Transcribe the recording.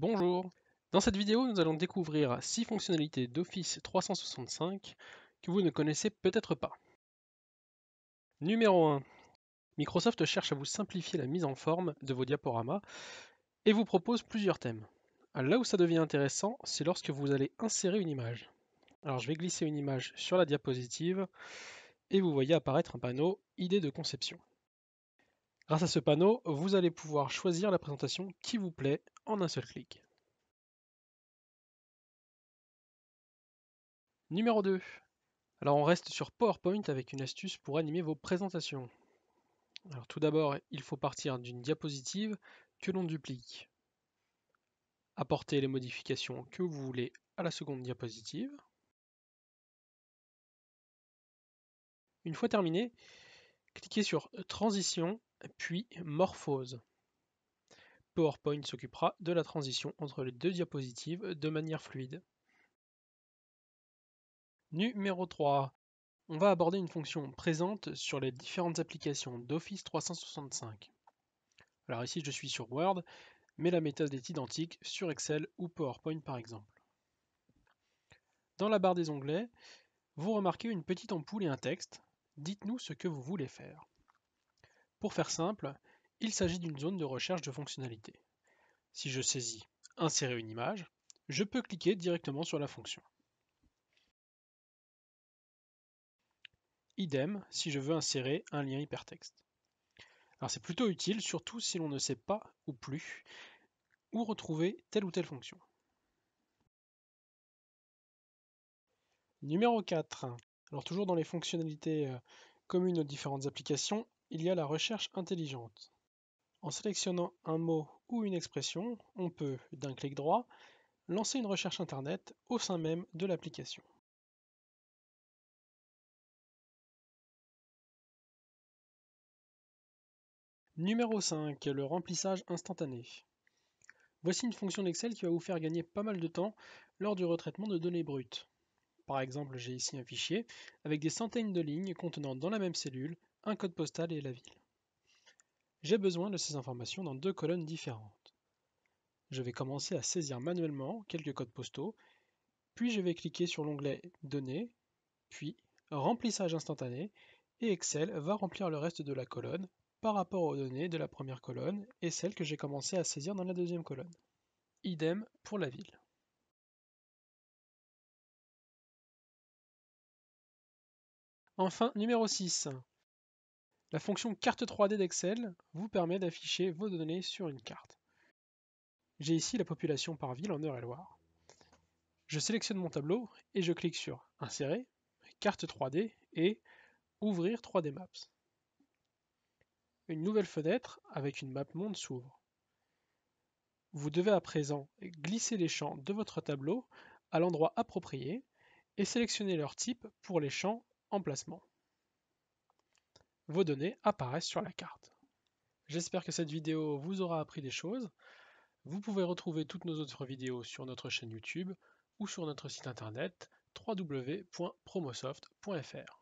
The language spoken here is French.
Bonjour! Dans cette vidéo, nous allons découvrir 6 fonctionnalités d'Office 365 que vous ne connaissez peut-être pas. Numéro 1. Microsoft cherche à vous simplifier la mise en forme de vos diaporamas et vous propose plusieurs thèmes. Là où ça devient intéressant, c'est lorsque vous allez insérer une image. Alors je vais glisser une image sur la diapositive et vous voyez apparaître un panneau Idées de conception. Grâce à ce panneau, vous allez pouvoir choisir la présentation qui vous plaît en un seul clic. Numéro 2. Alors on reste sur PowerPoint avec une astuce pour animer vos présentations. Alors tout d'abord, il faut partir d'une diapositive que l'on duplique. Apporter les modifications que vous voulez à la seconde diapositive. Une fois terminé, cliquez sur Transition, puis Morphose. PowerPoint s'occupera de la transition entre les deux diapositives de manière fluide. Numéro 3. On va aborder une fonction présente sur les différentes applications d'Office 365. Alors ici, je suis sur Word, mais la méthode est identique sur Excel ou PowerPoint par exemple. Dans la barre des onglets, vous remarquez une petite ampoule et un texte. Dites-nous ce que vous voulez faire. Pour faire simple, il s'agit d'une zone de recherche de fonctionnalités. Si je saisis Insérer une image, je peux cliquer directement sur la fonction. Idem si je veux insérer un lien hypertexte. Alors c'est plutôt utile, surtout si l'on ne sait pas ou plus où retrouver telle ou telle fonction. Numéro 4. Alors toujours dans les fonctionnalités communes aux différentes applications, il y a la recherche intelligente. En sélectionnant un mot ou une expression, on peut, d'un clic droit, lancer une recherche Internet au sein même de l'application. Numéro 5. Le remplissage instantané. Voici une fonction d'Excel qui va vous faire gagner pas mal de temps lors du retraitement de données brutes. Par exemple, j'ai ici un fichier avec des centaines de lignes contenant dans la même cellule un code postal et la ville. J'ai besoin de ces informations dans deux colonnes différentes. Je vais commencer à saisir manuellement quelques codes postaux, puis je vais cliquer sur l'onglet Données, puis Remplissage instantané, et Excel va remplir le reste de la colonne par rapport aux données de la première colonne et celles que j'ai commencé à saisir dans la deuxième colonne. Idem pour la ville. Enfin, numéro 6. La fonction carte 3D d'Excel vous permet d'afficher vos données sur une carte. J'ai ici la population par ville en Eure-et-Loire. Je sélectionne mon tableau et je clique sur Insérer, Carte 3D et Ouvrir 3D Maps. Une nouvelle fenêtre avec une map monde s'ouvre. Vous devez à présent glisser les champs de votre tableau à l'endroit approprié et sélectionner leur type pour les champs Emplacement. Vos données apparaissent sur la carte. J'espère que cette vidéo vous aura appris des choses. Vous pouvez retrouver toutes nos autres vidéos sur notre chaîne YouTube ou sur notre site internet www.promosoft.fr.